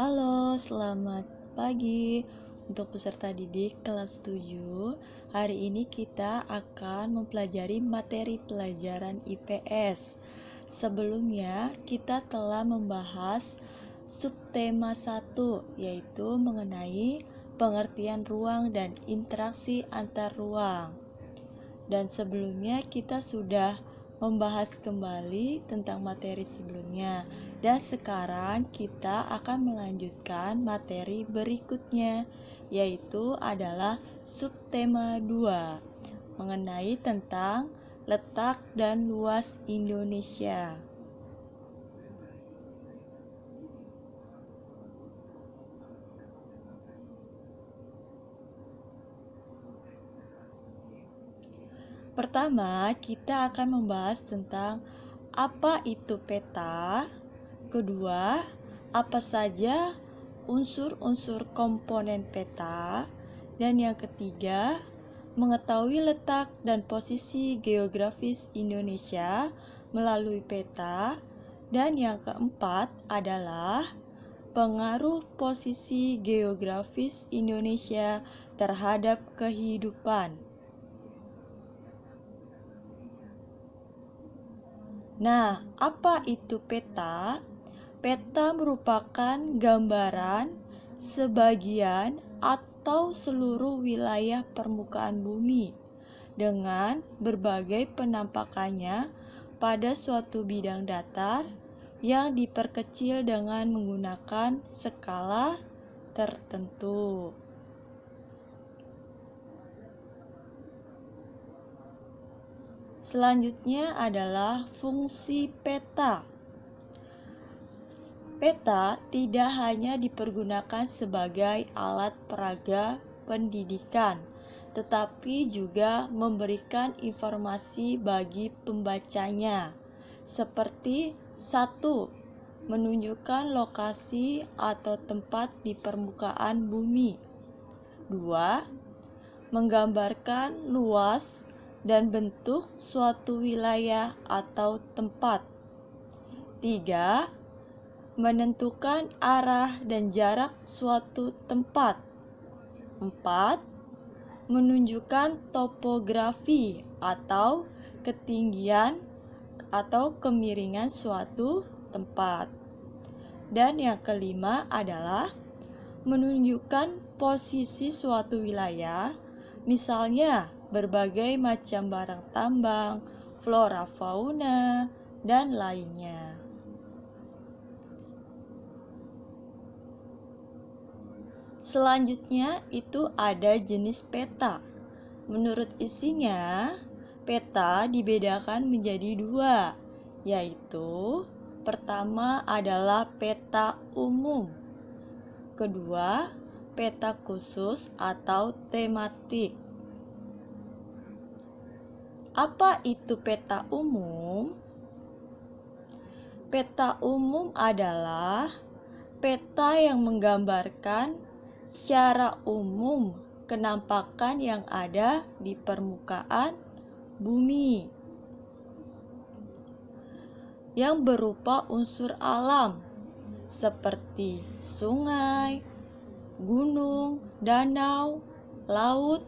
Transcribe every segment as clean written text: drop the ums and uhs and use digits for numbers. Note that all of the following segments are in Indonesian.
Halo, selamat pagi untuk peserta didik kelas 7. Hari ini kita akan mempelajari materi pelajaran IPS. Sebelumnya, kita telah membahas subtema 1, yaitu mengenai pengertian ruang dan interaksi antar ruang. Dan sebelumnya kita sudah membahas kembali tentang materi sebelumnya. Dan sekarang kita akan melanjutkan materi berikutnya, yaitu adalah subtema 2, mengenai tentang letak dan luas Indonesia. Pertama, kita akan membahas tentang apa itu peta. Kedua, apa saja unsur-unsur komponen peta. Dan yang ketiga, mengetahui letak dan posisi geografis Indonesia melalui peta. Dan yang keempat adalah pengaruh posisi geografis Indonesia terhadap kehidupan. Nah, apa itu peta? Peta merupakan gambaran sebagian atau seluruh wilayah permukaan bumi dengan berbagai penampakannya pada suatu bidang datar yang diperkecil dengan menggunakan skala tertentu. Selanjutnya adalah fungsi peta. Peta tidak hanya dipergunakan sebagai alat peraga pendidikan, tetapi juga memberikan informasi bagi pembacanya, seperti 1. Menunjukkan lokasi atau tempat di permukaan bumi. 2. Menggambarkan luas dan bentuk suatu wilayah atau tempat. 3. Menentukan arah dan jarak suatu tempat. 4. Menunjukkan topografi atau ketinggian atau kemiringan suatu tempat. Dan yang kelima adalah menunjukkan posisi suatu wilayah, misalnya berbagai macam barang tambang, flora fauna, dan lainnya. Selanjutnya itu ada jenis peta. Menurut isinya, peta dibedakan menjadi 2, yaitu pertama adalah peta umum, kedua peta khusus atau tematik. Apa itu peta umum? Peta umum adalah peta yang menggambarkan secara umum kenampakan yang ada di permukaan bumi yang berupa unsur alam seperti sungai, gunung, danau, laut,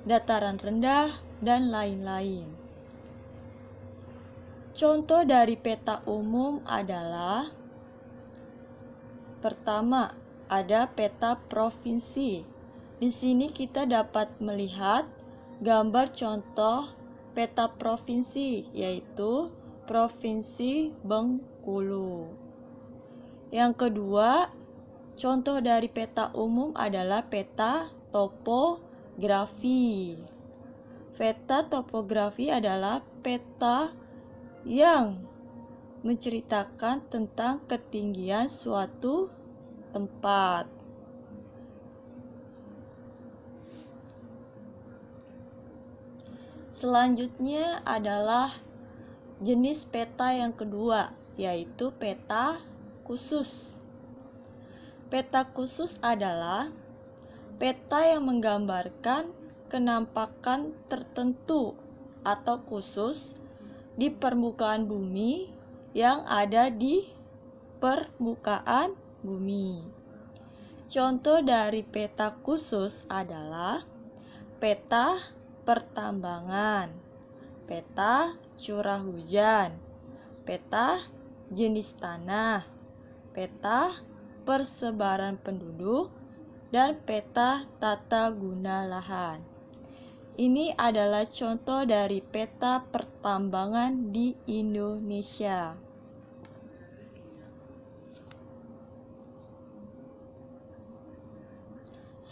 dataran rendah, dan lain-lain. Contoh dari peta umum adalah pertama, ada peta provinsi. Di sini kita dapat melihat gambar contoh peta provinsi, yaitu Provinsi Bengkulu. Yang kedua, contoh dari peta umum adalah peta topografi. Peta topografi adalah peta yang menceritakan tentang ketinggian suatu tempat. Selanjutnya adalah jenis peta yang kedua, yaitu peta khusus. Peta khusus adalah peta yang menggambarkan kenampakan tertentu atau khusus di permukaan bumi yang ada di permukaan bumi. Contoh dari peta khusus adalah peta pertambangan, peta curah hujan, peta jenis tanah, peta persebaran penduduk, dan peta tata guna lahan. Ini adalah contoh dari peta pertambangan di Indonesia.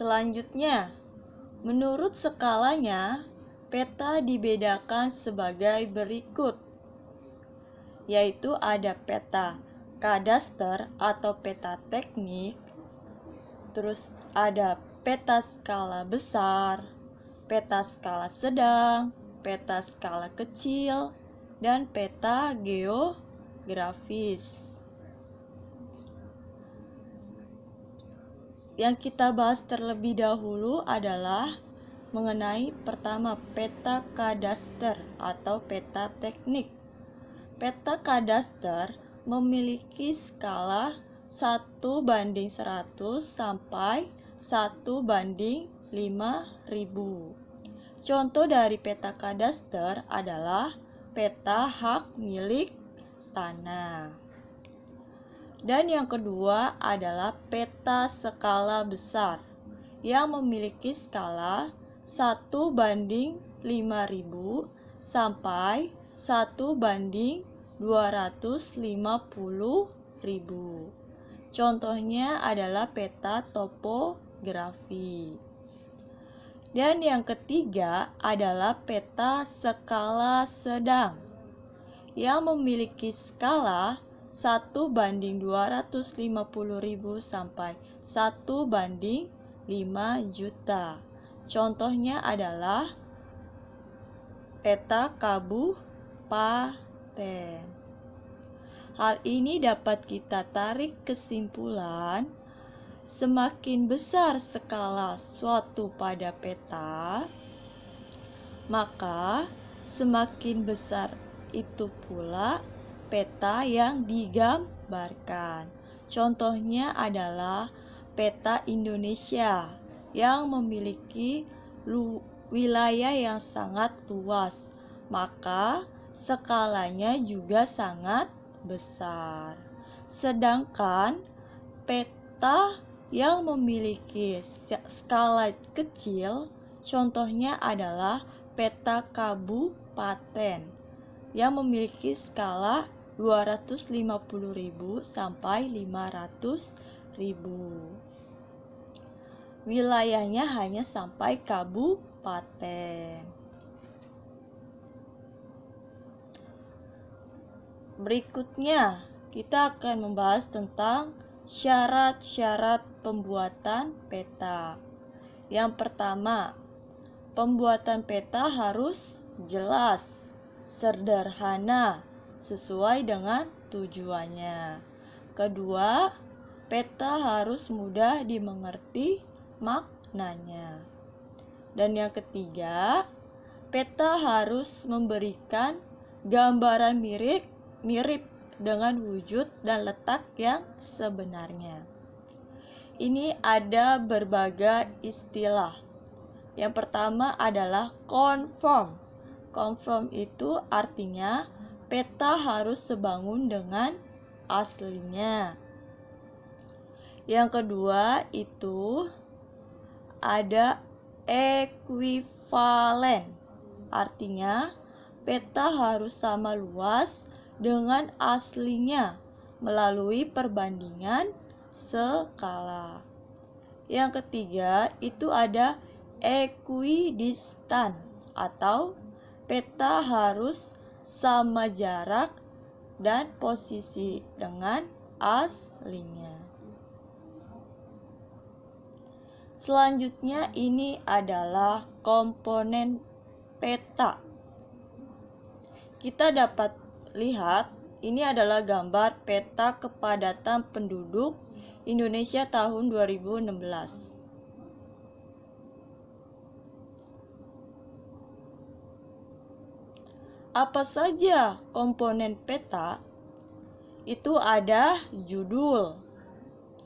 Selanjutnya, menurut skalanya, peta dibedakan sebagai berikut, yaitu ada peta kadaster atau peta teknik, terus ada peta skala besar, peta skala sedang, peta skala kecil, dan peta geografis. Yang kita bahas terlebih dahulu adalah mengenai pertama peta kadaster atau peta teknik. Peta kadaster memiliki skala 1:100 sampai 1:5000. Contoh dari peta kadaster adalah peta hak milik tanah. Dan yang kedua adalah peta skala besar yang memiliki skala 1:5000 sampai 1:250.000. Contohnya adalah peta topografi. Dan yang ketiga adalah peta skala sedang yang memiliki skala 1:250.000 sampai 1:5 juta. Contohnya adalah peta kabupaten. Hal ini dapat kita tarik kesimpulan, semakin besar skala suatu pada peta, maka semakin besar itu pula peta yang digambarkan. Contohnya adalah peta Indonesia yang memiliki wilayah yang sangat luas, maka skalanya juga sangat besar. Sedangkan peta yang memiliki skala kecil, contohnya adalah peta kabupaten yang memiliki skala 250.000 sampai 500.000. Wilayahnya hanya sampai kabupaten. Berikutnya, kita akan membahas tentang syarat-syarat pembuatan peta. Yang pertama, pembuatan peta harus jelas, sederhana, sesuai dengan tujuannya. Kedua, peta harus mudah dimengerti maknanya. Dan yang ketiga, peta harus memberikan gambaran mirip dengan wujud dan letak yang sebenarnya. Ini ada berbagai istilah. Yang pertama adalah konform. Konform itu artinya peta harus sebangun dengan aslinya. Yang kedua itu ada ekuivalen. Artinya peta harus sama luas dengan aslinya melalui perbandingan skala. Yang ketiga itu ada ekuidistan atau peta harus sama jarak dan posisi dengan aslinya. Selanjutnya ini adalah komponen peta. Kita dapat lihat ini adalah gambar peta kepadatan penduduk Indonesia tahun 2016. Apa saja komponen peta? Itu ada judul.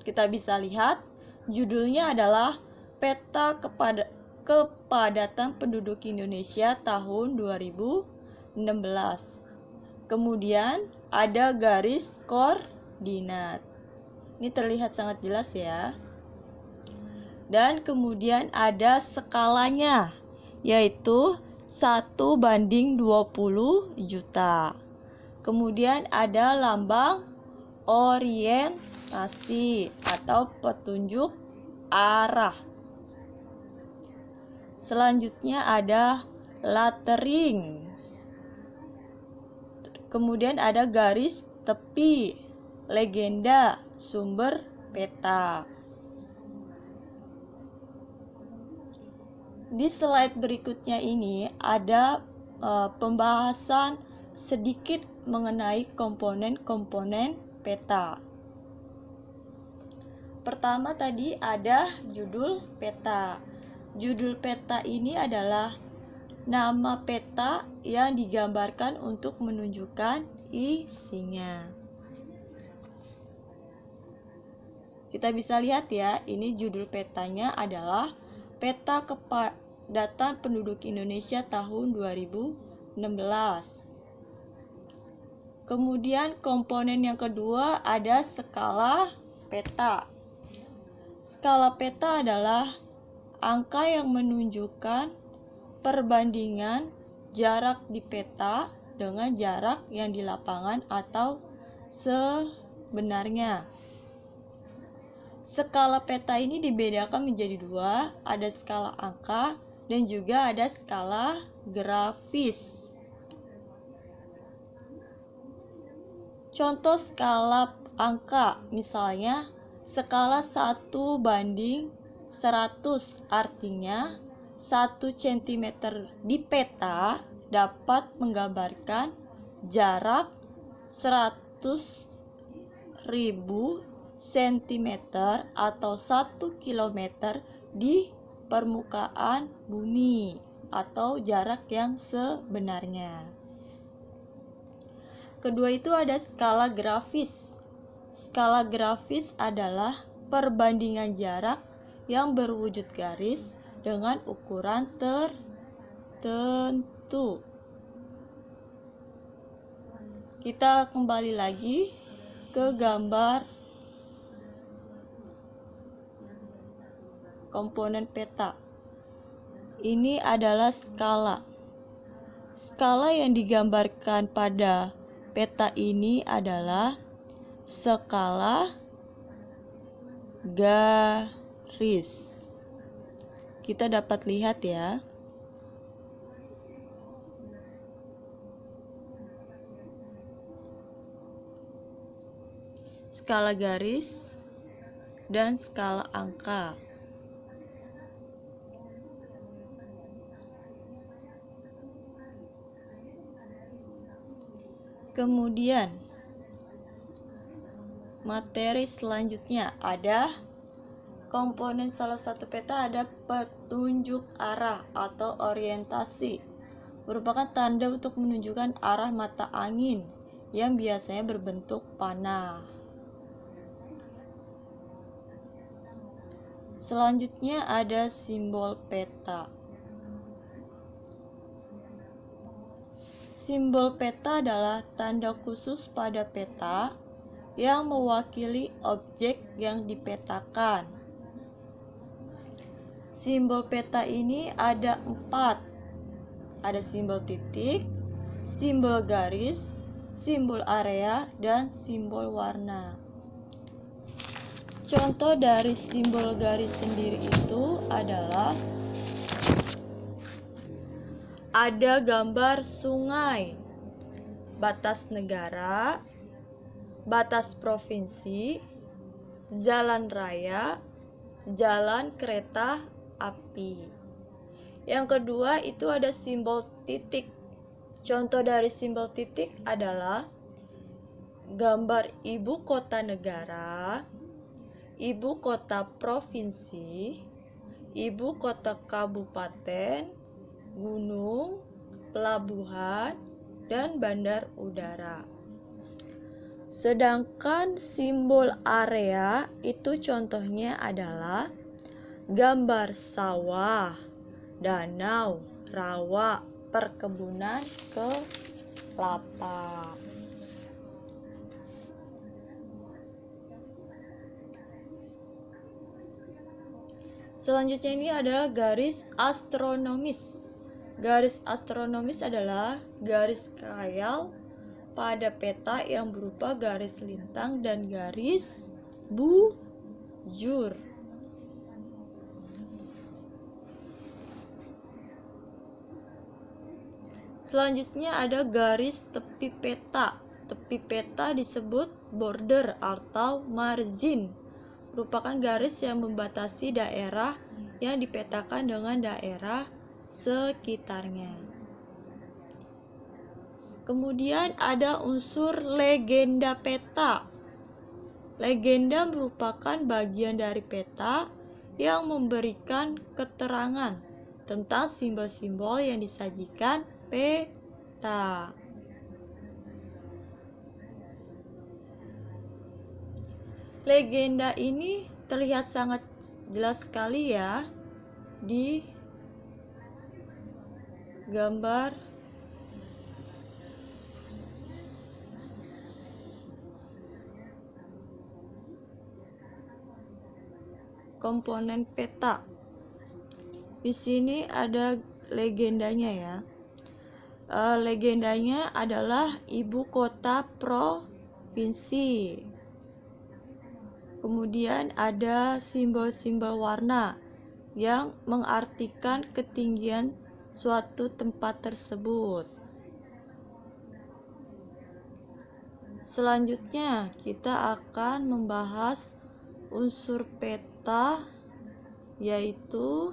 Kita bisa lihat Judulnya adalah Peta Kepadatan Penduduk Indonesia tahun 2016. Kemudian ada garis koordinat. Ini terlihat sangat jelas ya. Dan kemudian ada skalanya, yaitu 1:20 juta. Kemudian ada lambang orientasi atau petunjuk arah. Selanjutnya ada lettering. Kemudian ada garis tepi, legenda, sumber peta. Di slide berikutnya ini ada pembahasan sedikit mengenai komponen-komponen peta. Pertama tadi ada judul peta. Judul peta ini adalah nama peta yang digambarkan untuk menunjukkan isinya. Kita bisa lihat ya, ini judul petanya adalah Peta Kepadatan Penduduk Indonesia tahun 2016. Kemudian komponen yang kedua ada skala peta. Skala peta adalah angka yang menunjukkan perbandingan jarak di peta dengan jarak yang di lapangan atau sebenarnya. Skala peta ini dibedakan menjadi dua, ada skala angka dan juga ada skala grafis. Contoh skala angka, misalnya skala 1:100, artinya 1 cm di peta dapat menggambarkan jarak 100.000 cm atau 1 km di permukaan bumi atau jarak yang sebenarnya. Kedua itu ada skala grafis. Skala grafis adalah perbandingan jarak yang berwujud garis dengan ukuran tertentu. Kita kembali lagi ke gambar komponen peta. Ini adalah skala. Skala yang digambarkan pada peta ini adalah skala garis. Kita dapat lihat ya. Skala garis dan skala angka. Kemudian materi selanjutnya ada komponen salah satu peta, ada petunjuk arah atau orientasi. Merupakan tanda untuk menunjukkan arah mata angin yang biasanya berbentuk panah. Selanjutnya ada simbol peta. Simbol peta adalah tanda khusus pada peta yang mewakili objek yang dipetakan. Simbol peta ini ada 4. Ada simbol titik, simbol garis, simbol area, dan simbol warna. Contoh dari simbol garis sendiri itu adalah ada gambar sungai, batas negara, batas provinsi, jalan raya, jalan kereta api. Yang kedua itu ada simbol titik. Contoh dari simbol titik adalah gambar ibu kota negara, ibu kota provinsi, ibu kota kabupaten, gunung, pelabuhan, dan bandar udara. Sedangkan simbol area itu contohnya adalah gambar sawah, danau, rawa, perkebunan kelapa. Selanjutnya ini adalah garis astronomis. Garis astronomis adalah garis khayal pada peta yang berupa garis lintang dan garis bujur. Selanjutnya ada garis tepi peta. Tepi peta disebut border atau margin, merupakan garis yang membatasi daerah yang dipetakan dengan daerah sekitarnya. Kemudian ada unsur legenda peta. Legenda merupakan bagian dari peta yang memberikan keterangan tentang simbol-simbol yang disajikan peta. Legenda ini terlihat sangat jelas sekali ya di gambar komponen peta. Di sini ada legendanya ya. Legendanya adalah ibu kota provinsi. Kemudian ada simbol-simbol warna yang mengartikan ketinggian suatu tempat tersebut. Selanjutnya kita akan membahas unsur peta, yaitu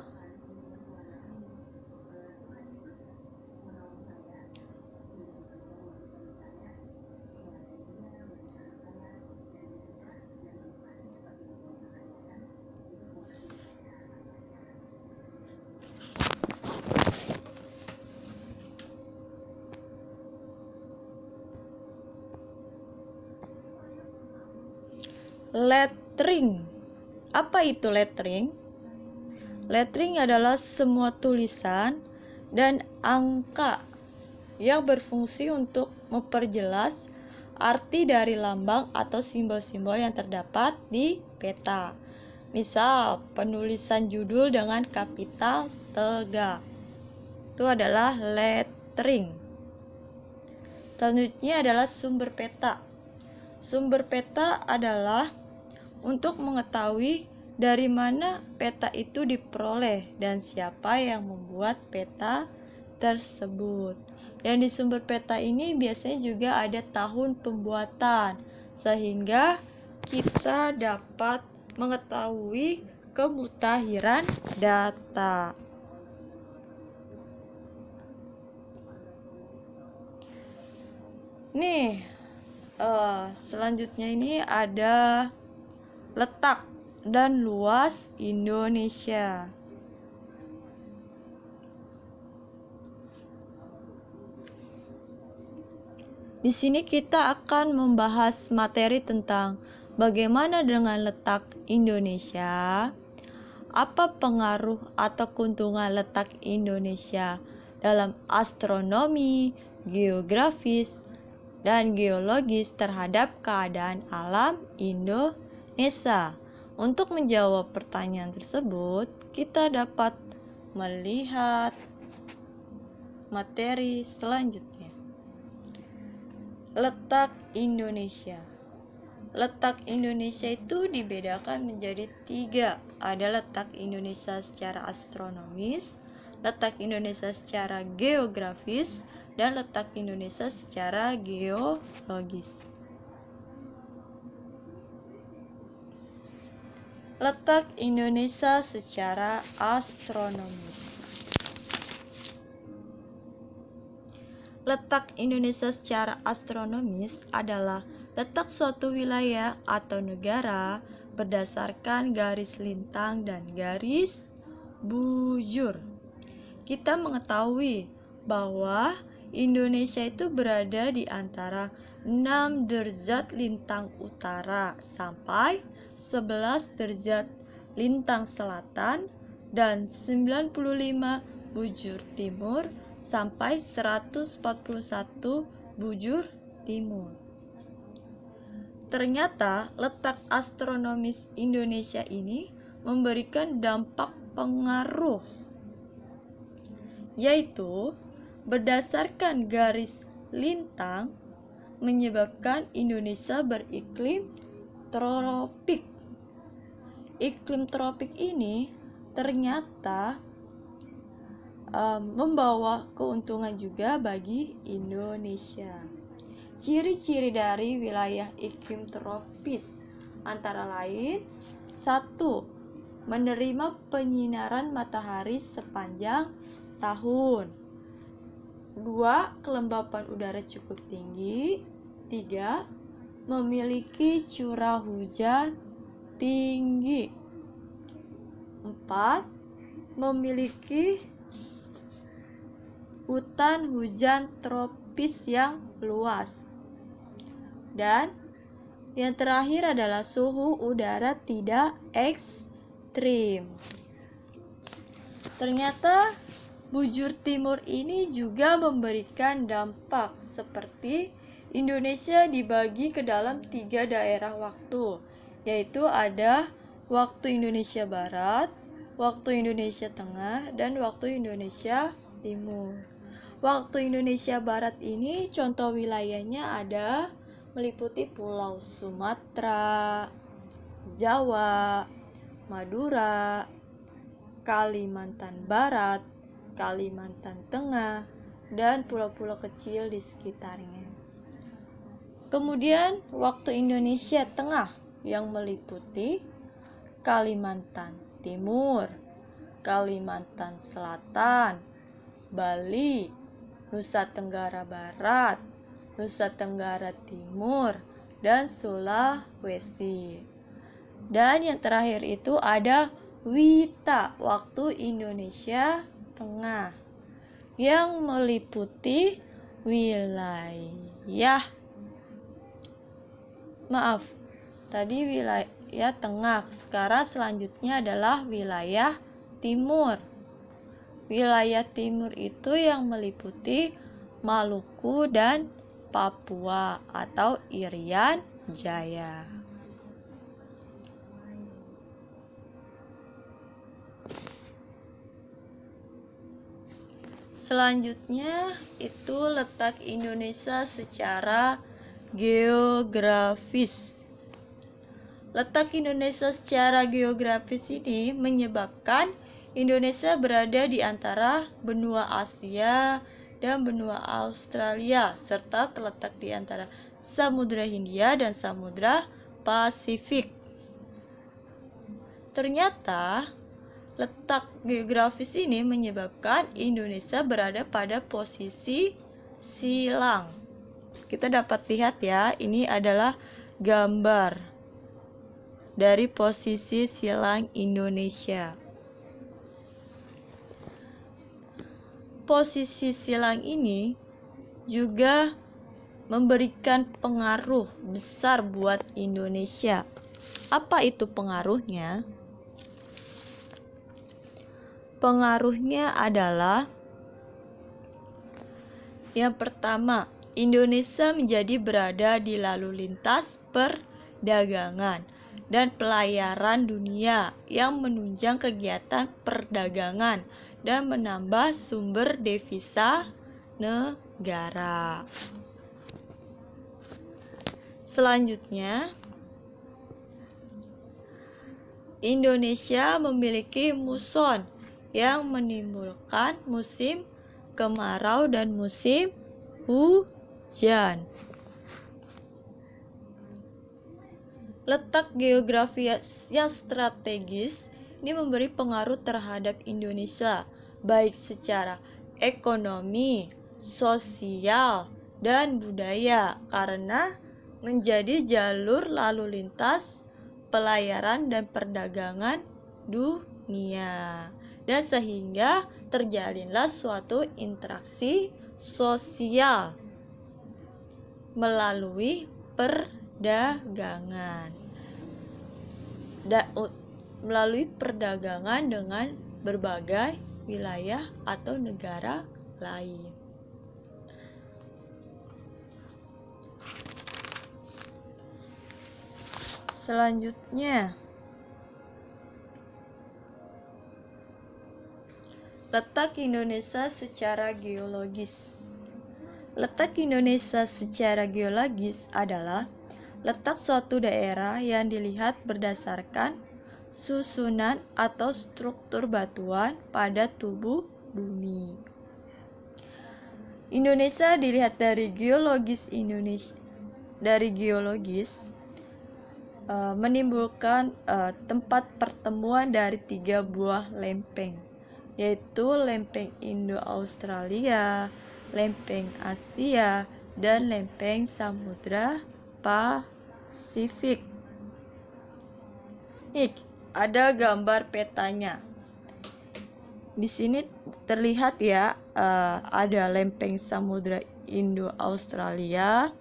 lettering. Apa itu lettering? Lettering adalah semua tulisan dan angka yang berfungsi untuk memperjelas arti dari lambang atau simbol-simbol yang terdapat di peta. Misal, penulisan judul dengan kapital tegak. Itu adalah lettering. Selanjutnya adalah sumber peta. Sumber peta adalah untuk mengetahui dari mana peta itu diperoleh dan siapa yang membuat peta tersebut. Dan di sumber peta ini biasanya juga ada tahun pembuatan, sehingga kita dapat mengetahui kemutahiran data. Nih, selanjutnya ini ada letak dan luas Indonesia. Di sini kita akan membahas materi tentang bagaimana dengan letak Indonesia, apa pengaruh atau keuntungan letak Indonesia dalam astronomi, geografis, dan geologis terhadap keadaan alam Indonesia. Untuk menjawab pertanyaan tersebut, kita dapat melihat materi selanjutnya. Letak Indonesia. Letak Indonesia itu dibedakan menjadi 3. Ada letak Indonesia secara astronomis, letak Indonesia secara geografis, dan letak Indonesia secara geologis. Letak Indonesia secara astronomis. Letak Indonesia secara astronomis adalah letak suatu wilayah atau negara berdasarkan garis lintang dan garis bujur. Kita mengetahui bahwa Indonesia itu berada di antara 6 derajat lintang utara sampai 11 derajat lintang selatan dan 95 bujur timur sampai 141 bujur timur. Ternyata letak astronomis Indonesia ini memberikan dampak pengaruh, yaitu berdasarkan garis lintang menyebabkan Indonesia beriklim tropik. Iklim tropik ini ternyata membawa keuntungan juga bagi Indonesia. Ciri-ciri dari wilayah iklim tropis antara lain: 1. Menerima penyinaran matahari sepanjang tahun. 2. Kelembapan udara cukup tinggi. 3. Memiliki curah hujan tinggi. 4. Memiliki hutan hujan tropis yang luas. Dan yang terakhir adalah suhu udara tidak ekstrim. Ternyata bujur timur ini juga memberikan dampak, seperti Indonesia dibagi ke dalam 3 daerah waktu, yaitu ada waktu Indonesia Barat, waktu Indonesia Tengah, dan waktu Indonesia Timur. Waktu Indonesia Barat ini contoh wilayahnya ada meliputi Pulau Sumatera, Jawa, Madura, Kalimantan Barat, Kalimantan Tengah, dan pulau-pulau kecil di sekitarnya. Kemudian waktu Indonesia Tengah yang meliputi Kalimantan Timur, Kalimantan Selatan, Bali, Nusa Tenggara Barat, Nusa Tenggara Timur, dan Sulawesi. Dan yang terakhir itu ada WITA, waktu Indonesia Tengah, yang meliputi wilayah wilayah tengah. Sekarang selanjutnya adalah wilayah timur. Wilayah timur itu yang meliputi Maluku dan Papua atau Irian Jaya. Selanjutnya itu letak Indonesia secara geografis. Letak Indonesia secara geografis ini menyebabkan Indonesia berada di antara benua Asia dan benua Australia, serta terletak di antara Samudra Hindia dan Samudra Pasifik. Ternyata letak geografis ini menyebabkan Indonesia berada pada posisi silang. Kita dapat lihat ya, ini adalah gambar dari posisi silang Indonesia. Posisi silang ini juga memberikan pengaruh besar buat Indonesia. Apa itu pengaruhnya? Pengaruhnya adalah yang pertama, Indonesia menjadi berada di lalu lintas perdagangan dan pelayaran dunia yang menunjang kegiatan perdagangan dan menambah sumber devisa negara. Selanjutnya, Indonesia memiliki muson yang menimbulkan musim kemarau dan musim hujan. Letak geografi yang strategis ini memberi pengaruh terhadap Indonesia, baik secara ekonomi, sosial, dan budaya, karena menjadi jalur lalu lintas pelayaran dan perdagangan dunia, dan sehingga terjalinlah suatu interaksi sosial melalui perdagangan. Melalui perdagangan dengan berbagai wilayah atau negara lain. Selanjutnya, letak Indonesia secara geologis. Letak Indonesia secara geologis adalah letak suatu daerah yang dilihat berdasarkan susunan atau struktur batuan pada tubuh bumi. Indonesia dilihat dari geologis menimbulkan tempat pertemuan dari 3 buah lempeng, yaitu lempeng Indo-Australia, lempeng Asia, dan lempeng Samudra Pasifik. Nih, ada gambar petanya. Di sini terlihat ya, ada lempeng Samudra Indo-Australia,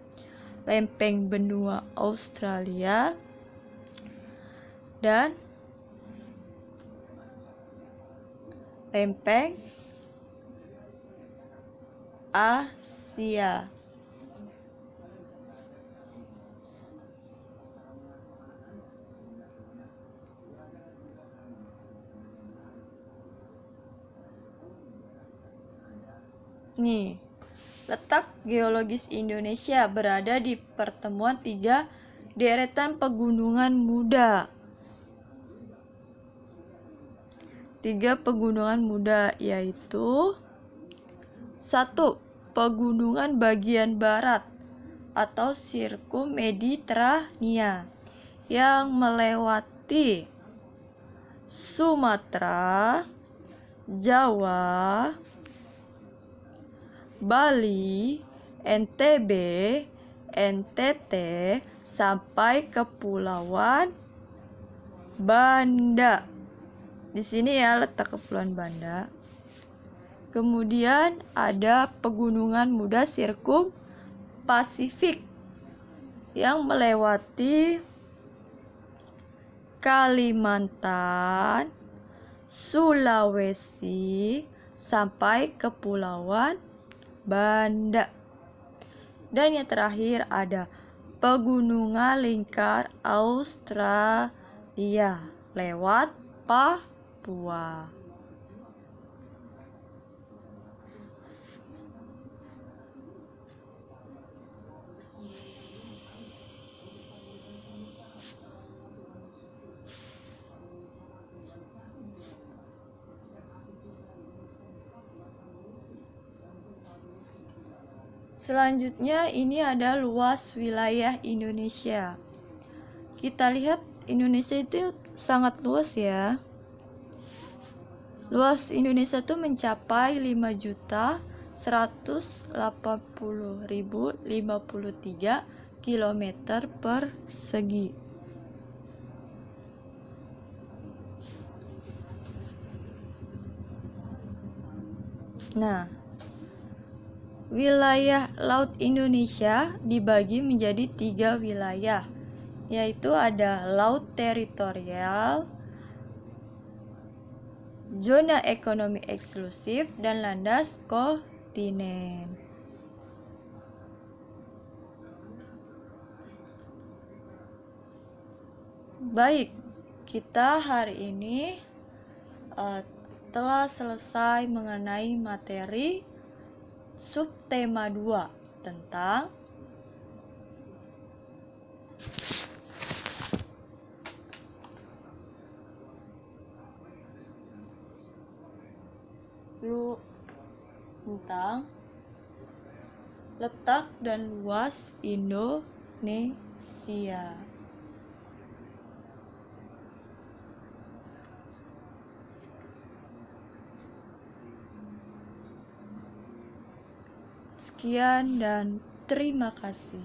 lempeng benua Australia, dan lempeng Asia. Nih, letak geologis Indonesia berada di pertemuan 3 deretan pegunungan muda. 3 pegunungan muda yaitu 1. Pegunungan bagian barat atau Sirkum Mediterania yang melewati Sumatera, Jawa, Bali, NTB, NTT, sampai Kepulauan Banda. Di sini ya letak Kepulauan Banda. Kemudian ada pegunungan muda Sirkum Pasifik yang melewati Kalimantan, Sulawesi, sampai Kepulauan Banda. Dan yang terakhir ada pegunungan lingkar Australia lewat Papua. Selanjutnya ini ada luas wilayah Indonesia. Kita lihat Indonesia itu sangat luas ya. Luas Indonesia itu mencapai 5.180.053 km persegi. Nah, wilayah laut Indonesia dibagi menjadi 3 wilayah, yaitu ada laut teritorial, zona ekonomi eksklusif, dan landas kontinen. Baik, kita hari ini telah selesai mengenai materi subtema 2 tentang letak dan luas Indonesia. Sekian dan terima kasih.